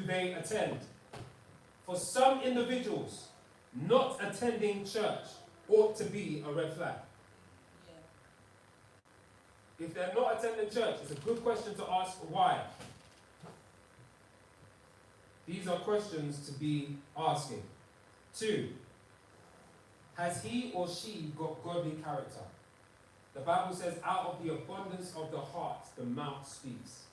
they attend? For some individuals, not attending church ought to be a red flag. If they're not attending church, it's a good question to ask why. These are questions to be asking. 2, has he or she got godly character? The Bible says, out of the abundance of the heart, the mouth speaks.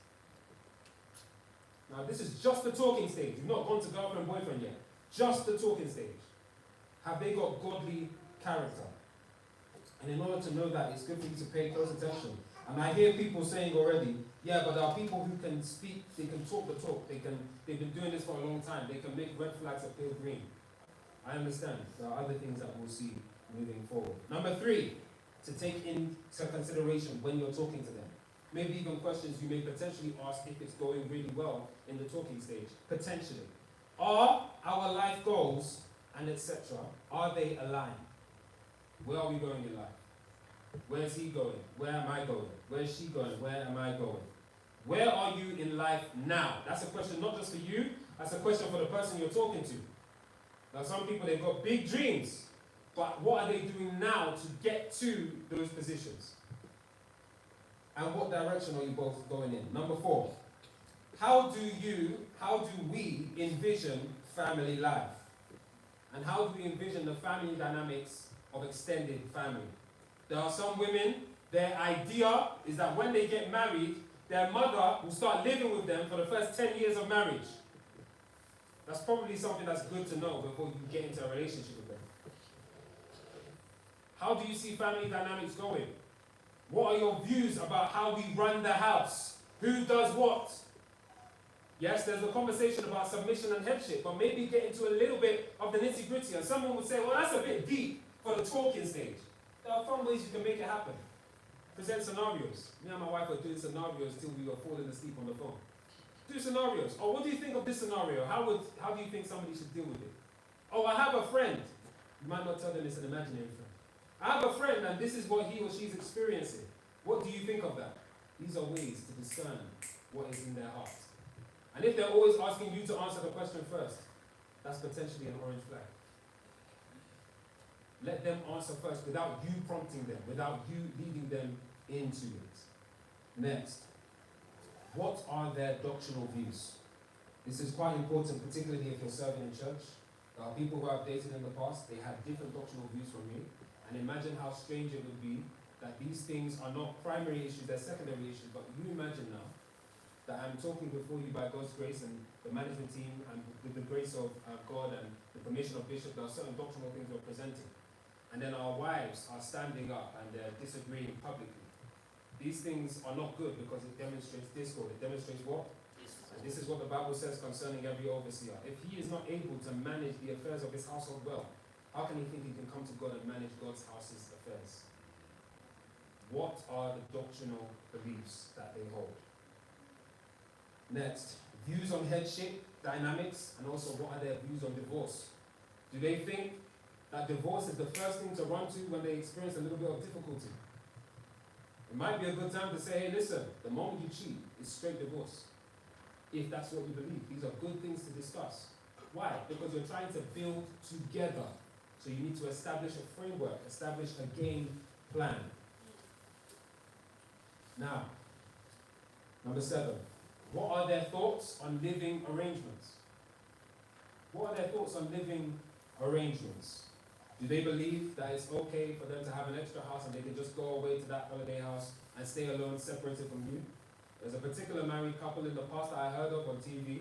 Now, this is just the talking stage. You've not gone to girlfriend, boyfriend yet. Just the talking stage. Have they got godly character? And in order to know that, it's good for you to pay close attention. And I hear people saying already, yeah, but there are people who can speak, they can talk the talk, they've been doing this for a long time, they can make red flags appear green. I understand. There are other things that we'll see moving forward. Number 3, to take into consideration when you're talking to them. Maybe even questions you may potentially ask if it's going really well in the talking stage. Potentially. Are our life goals and etc., are they aligned? Where are we going in life? Where is he going? Where am I going? Where is she going? Where am I going? Where are you in life now? That's a question not just for you, that's a question for the person you're talking to. Now some people, they've got big dreams, but what are they doing now to get to those positions? And what direction are you both going in? Number 4, how do we envision family life? And how do we envision the family dynamics of extended family? There are some women, their idea is that when they get married, their mother will start living with them for the first 10 years of marriage. That's probably something that's good to know before you get into a relationship with them. How do you see family dynamics going? What are your views about how we run the house? Who does what? Yes, there's a conversation about submission and headship, but maybe get into a little bit of the nitty-gritty. And someone would say, well, that's a bit deep for the talking stage. There are fun ways you can make it happen. Present scenarios. Me and my wife were doing scenarios till we were falling asleep on the phone. Do scenarios. Oh, what do you think of this scenario? How do you think somebody should deal with it? Oh, I have a friend. You might not tell them it's an imaginary friend. I have a friend and this is what he or she's experiencing. What do you think of that? These are ways to discern what is in their heart. And if they're always asking you to answer the question first, that's potentially an orange flag. Let them answer first without you prompting them, without you leading them into it. Next, what are their doctrinal views? This is quite important, particularly if you're serving in church. There are people who I've dated in the past, they have different doctrinal views from me. And imagine how strange it would be that these things are not primary issues, they're secondary issues. But you imagine now that I'm talking before you by God's grace and the management team and with the grace of God and the permission of Bishop, there are certain doctrinal things we're presenting. And then our wives are standing up and they're disagreeing publicly. These things are not good because it demonstrates discord. It demonstrates what? And this is what the Bible says concerning every overseer. If he is not able to manage the affairs of his household well, how can he think he can come to God and manage God's house's affairs? What are the doctrinal beliefs that they hold? Next, views on headship, dynamics, and also what are their views on divorce? Do they think that divorce is the first thing to run to when they experience a little bit of difficulty? It might be a good time to say, hey, listen, the moment you cheat, it's straight divorce. If that's what you believe. These are good things to discuss. Why? Because you're trying to build together. So you need to establish a framework, establish a game plan. Now, number 7. What are their thoughts on living arrangements? What are their thoughts on living arrangements? Do they believe that it's okay for them to have an extra house and they can just go away to that holiday house and stay alone, separated from you? There's a particular married couple in the past that I heard of on TV,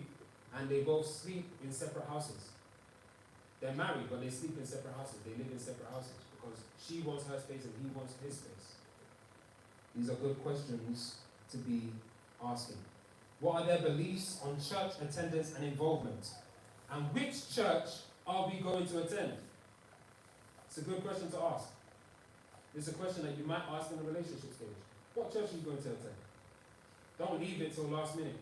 and they both sleep in separate houses. They're married, but they sleep in separate houses. They live in separate houses because she wants her space and he wants his space. These are good questions to be asking. What are their beliefs on church attendance and involvement? And which church are we going to attend? It's a good question to ask. It's a question that you might ask in the relationship stage. What church are you going to attend? Don't leave it till last minute.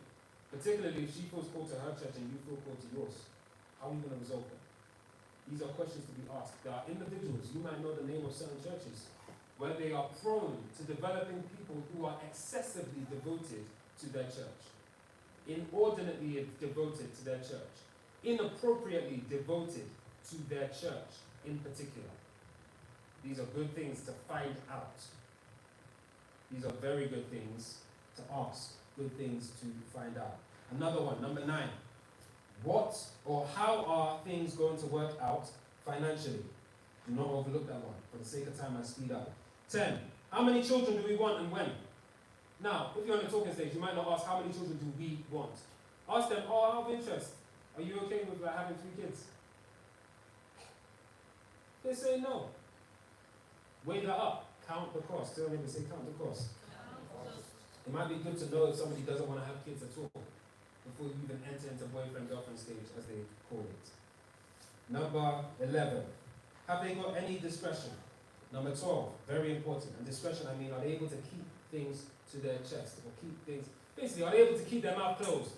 Particularly if she feels called to her church and you feel called to yours. How are you going to resolve that? These are questions to be asked. There are individuals, you might know the name of certain churches, where they are prone to developing people who are excessively devoted to their church. inordinately devoted to their church, inappropriately devoted to their church in particular. These are good things to find out. These are very good things to ask, good things to find out. Another one, number 9. What or how are things going to work out financially? Do not overlook that one. For the sake of time, I speed up. 10. How many children do we want and when? Now, if you're on the talking stage, you might not ask how many children do we want. Ask them, out of interest, are you okay with having 3 kids? They say no. Weigh that up. Count the cost. Tell them to say count the cost. It might be good to know if somebody doesn't want to have kids at all before you even enter into boyfriend-girlfriend stage, as they call it. Number 11. Have they got any discretion? Number 12. Very important. And discretion, I mean, are they able to keep things to their chest? Or keep things... Basically, are they able to keep their mouth closed?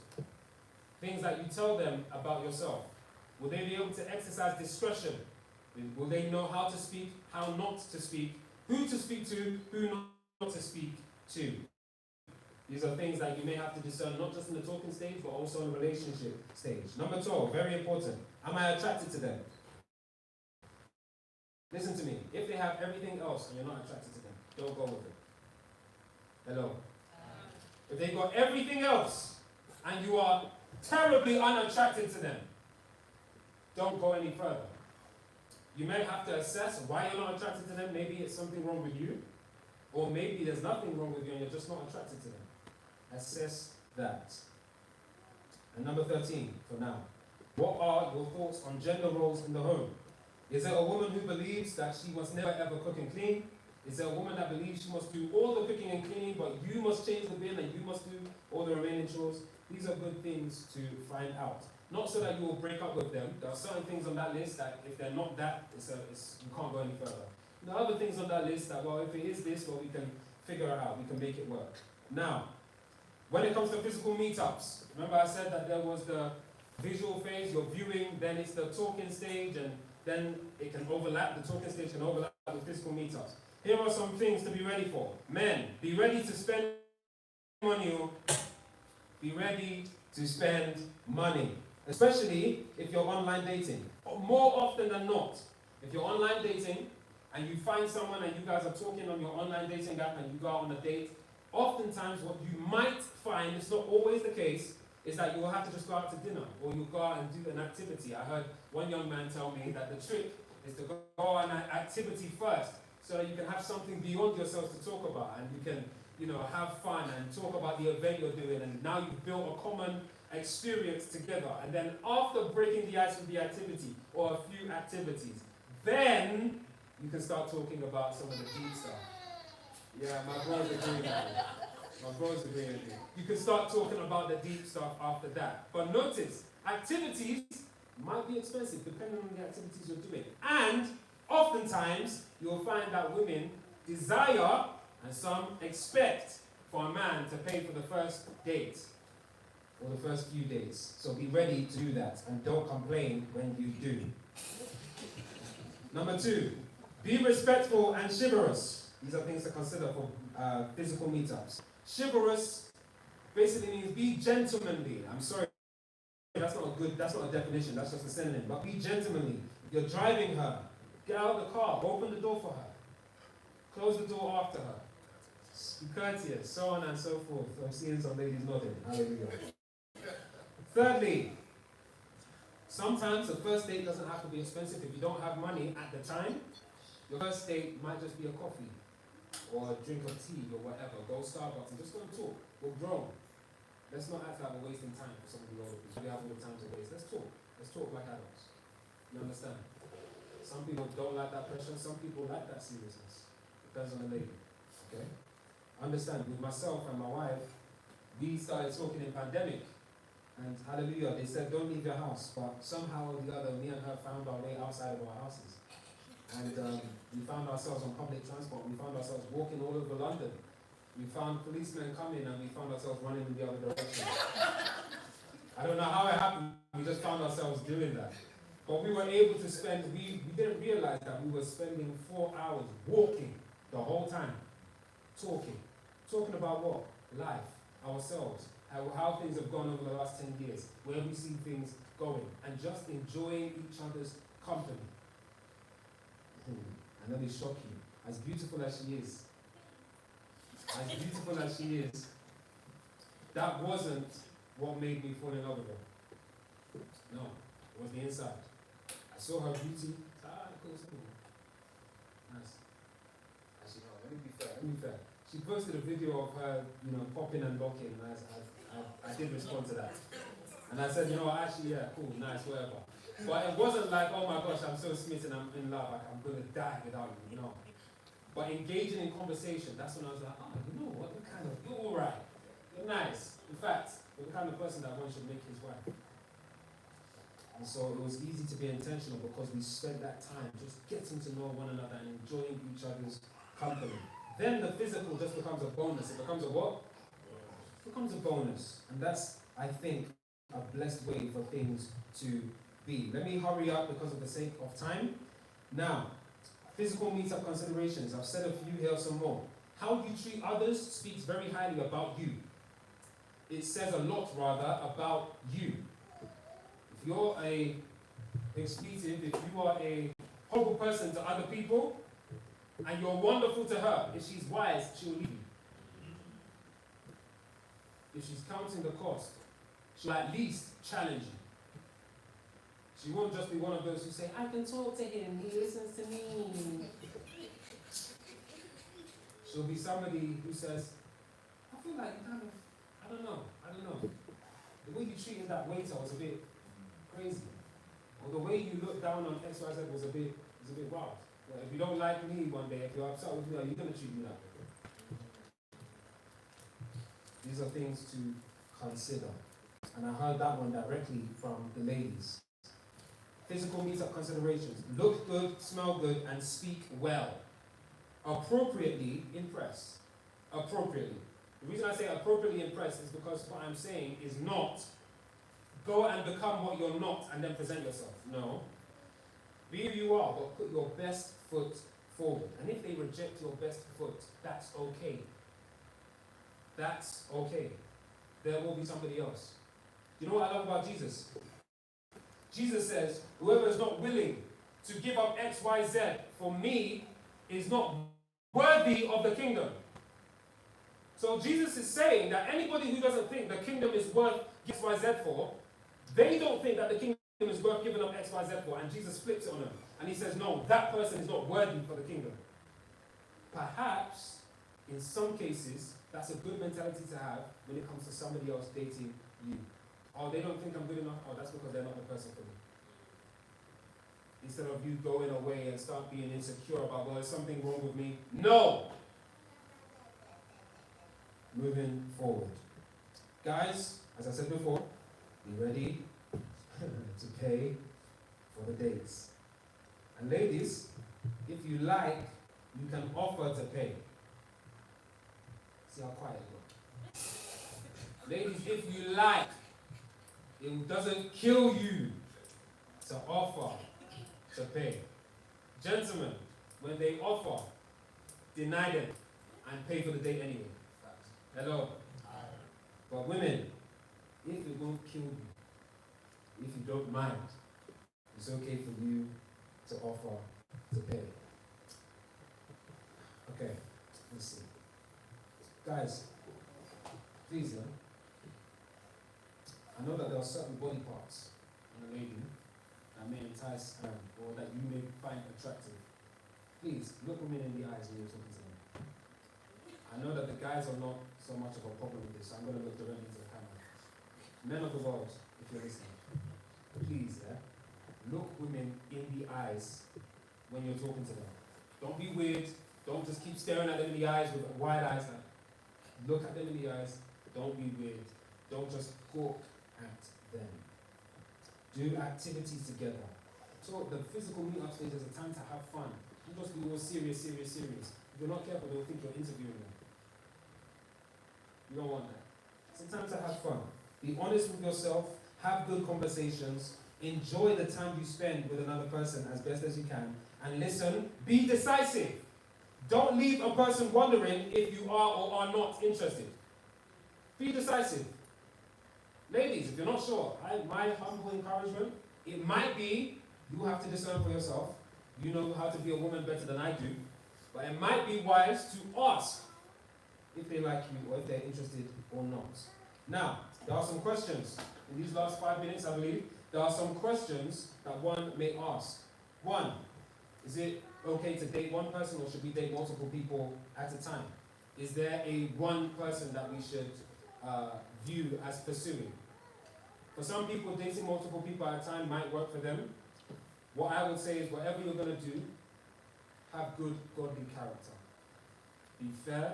Things that you tell them about yourself. Will they be able to exercise discretion? Will they know how to speak, how not to speak, who to speak to, who not to speak to? These are things that you may have to discern, not just in the talking stage, but also in the relationship stage. Number 12, very important. Am I attracted to them? Listen to me. If they have everything else and you're not attracted to them, don't go with it. Hello? If they've got everything else and you are terribly unattracted to them, don't go any further. You may have to assess why you're not attracted to them. Maybe it's something wrong with you. Or maybe there's nothing wrong with you and you're just not attracted to them. Assess that. And number 13, for now. What are your thoughts on gender roles in the home? Is there a woman who believes that she must never ever cook and clean? Is there a woman that believes she must do all the cooking and cleaning, but you must change the bin and you must do all the remaining chores? These are good things to find out. Not so that you will break up with them. There are certain things on that list that if they're not that, you can't go any further. There are other things on that list that, well, if it is this, well, we can figure it out. We can make it work. Now, when it comes to physical meetups, remember I said that there was the visual phase, your viewing, then it's the talking stage, and then it can overlap, the talking stage can overlap with physical meetups. Here are some things to be ready for. Men, be ready to spend money. Be ready to spend money. Especially if you're online dating. More often than not, if you're online dating and you find someone and you guys are talking on your online dating app and you go out on a date, oftentimes what you might find, it's not always the case, is that you will have to just go out to dinner or you'll go out and do an activity. I heard one young man tell me that the trick is to go on an activity first so that you can have something beyond yourselves to talk about and you can, have fun and talk about the event you're doing, and now you've built a common experience together. And then after breaking the ice with the activity or a few activities, then you can start talking about some of the deep stuff. Yeah, my bro's agreeing with me. My bro's agreeing with me. You can start talking about the deep stuff after that. But notice, activities might be expensive depending on the activities you're doing. And oftentimes, you'll find that women desire, and some expect, for a man to pay for the first date or the first few days. So be ready to do that and don't complain when you do. Number 2, be respectful and chivalrous. These are things to consider for physical meetups. Chivalrous basically means be gentlemanly. I'm sorry, that's not a definition, that's just a synonym. But be gentlemanly. You're driving her. Get out of the car, open the door for her. Close the door after her. Be courteous, so on and so forth. I'm seeing some ladies nodding. Hallelujah. Thirdly, sometimes the first date doesn't have to be expensive. If you don't have money at the time, your first date might just be a coffee or a drink of tea or whatever. Go Starbucks and just go and talk. We're grown. Let's not act like we're wasting time for some of the older people. We have all the time to waste. Let's talk. Let's talk like adults. You understand? Some people don't like that pressure. Some people like that seriousness. Depends on the lady. Okay? Understand, with myself and my wife, we started talking in pandemic. And hallelujah, they said don't leave your house. But somehow or the other, me and her found our way outside of our houses. And we found ourselves on public transport. We found ourselves walking all over London. We found policemen coming and we found ourselves running in the other direction. I don't know how it happened. We just found ourselves doing that. But we were able to spend, we didn't realize that we were spending 4 hours walking the whole time. Talking about what? Life, ourselves, how things have gone over the last 10 years, where we see things going, and just enjoying each other's company. And let me shock you. As beautiful as she is, that wasn't what made me fall in love with her. No, it was the inside. I saw her beauty. Nice. Actually, no, let me be fair. She posted a video of her, popping and locking, and I did respond to that. And I said, actually, yeah, cool, nice, whatever. But it wasn't like, oh my gosh, I'm so smitten, I'm in love, like, I'm going to die without you, But engaging in conversation, that's when I was like, oh, you know what, you're all right. You're nice. In fact, you're the kind of person that one should make his wife. And so it was easy to be intentional because we spent that time just getting to know one another and enjoying each other's company. Then the physical just becomes a bonus. It becomes a what? It becomes a bonus. And that's, I think, a blessed way for things to be. Let me hurry up because of the sake of time. Now, physical meetup considerations. I've said a few here, some more. How you treat others speaks very highly about you. It says a lot, rather, about you. If you're a expletive, if you are a horrible person to other people, and you're wonderful to her, if she's wise, she'll leave you. If she's counting the cost, she'll at least challenge you. She won't just be one of those who say, I can talk to him, he listens to me. She'll be somebody who says, I feel like you kind of, I don't know. The way you treated that waiter was a bit crazy. Or the way you looked down on XYZ was a bit wild. Well, if you don't like me one day, if you're upset with me, are you going to treat me that way? These are things to consider. And I heard that one directly from the ladies. Physical meetup considerations. Look good, smell good, and speak well. Appropriately impress. Appropriately. The reason I say appropriately impress is because what I'm saying is not go and become what you're not and then present yourself. No. Be who you are, but put your best foot forward. And if they reject your best foot, that's okay. That's okay. There will be somebody else. You know what I love about Jesus? Jesus says, whoever is not willing to give up X, Y, Z for me is not worthy of the kingdom. So Jesus is saying that anybody who doesn't think the kingdom is worth X, Y, Z for, they don't think that the kingdom is worth giving up X, Y, Z for, and Jesus flips it on them. And he says, no, that person is not worthy for the kingdom. Perhaps, in some cases, that's a good mentality to have when it comes to somebody else dating you. Oh, they don't think I'm good enough? Oh, that's because they're not the person for me. Instead of you going away and start being insecure about, well, is something wrong with me? No! Moving forward. Guys, as I said before, be ready to pay for the dates. And ladies, if you like, you can offer to pay. See how quiet it was. Ladies, if you like, it doesn't kill you to offer to pay. Gentlemen, when they offer, deny them and pay for the date anyway. Hello? But women, if it won't kill you, if you don't mind, it's okay for you to offer to pay. Okay, let's see. Guys, please, I know that there are certain body parts in a lady that may entice or that you may find attractive. Please, look women in the eyes when you're talking to them. I know that the guys are not so much of a problem with this, so I'm going to look directly into the camera. Men of the world, if you're listening, please, look women in the eyes when you're talking to them. Don't be weird. Don't just keep staring at them in the eyes with wide eyes. Look at them in the eyes. Don't be weird. Don't just gawk at them. Do activities together. So the physical meetup stage is a time to have fun. Don't just be all serious. If you're not careful, they'll think you're interviewing them. You don't want that. It's a time to have fun. Be honest with yourself. Have good conversations. Enjoy the time you spend with another person as best as you can. And listen, be decisive. Don't leave a person wondering if you are or are not interested. Be decisive. Ladies, if you're not sure, my humble encouragement, it might be you have to discern for yourself. You know how to be a woman better than I do. But it might be wise to ask if they like you or if they're interested or not. Now, there are some questions. In these last 5 minutes, I believe, there are some questions that one may ask. One, is it okay to date one person or should we date multiple people at a time? Is there a one person that we should view as pursuing? For some people, dating multiple people at a time might work for them. What I would say is whatever you're going to do, have good, godly character. Be fair,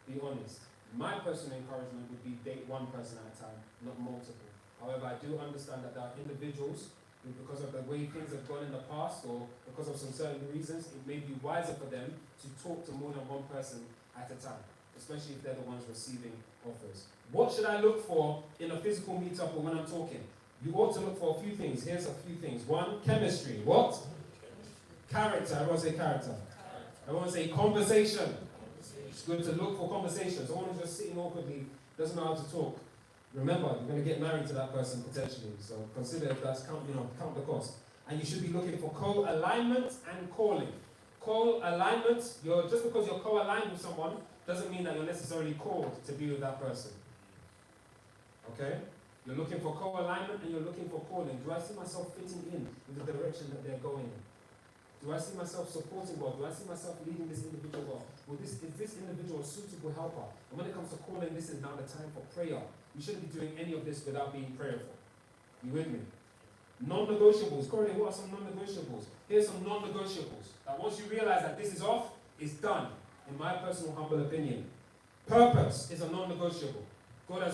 be honest. My personal encouragement would be date one person at a time, not multiple. However, I do understand that there are individuals who, because of the way things have gone in the past or because of some certain reasons, it may be wiser for them to talk to more than one person at a time, especially if they're the ones receiving offers. What should I look for in a physical meetup or when I'm talking? You ought to look for a few things. Here's a few things. One, chemistry. What? Character. Everyone say character. Everyone say conversation. It's good to look for conversation. Someone who's just sitting awkwardly, doesn't know how to talk. Remember, you're going to get married to that person potentially. So consider if that's count the cost. And you should be looking for co-alignment and calling. Co-alignment, just because you're co-aligned with someone doesn't mean that you're necessarily called to be with that person. Okay? You're looking for co-alignment and you're looking for calling. Do I see myself fitting in with the direction that they're going in? Do I see myself supporting God? Do I see myself leading this individual well? Is this individual a suitable helper? And when it comes to calling, this is now the time for prayer. You shouldn't be doing any of this without being prayerful. You with me? Non-negotiables. Corey, what are some non-negotiables? Here's some non-negotiables. That once you realize that this is off, it's done. In my personal humble opinion. Purpose is a non-negotiable. God has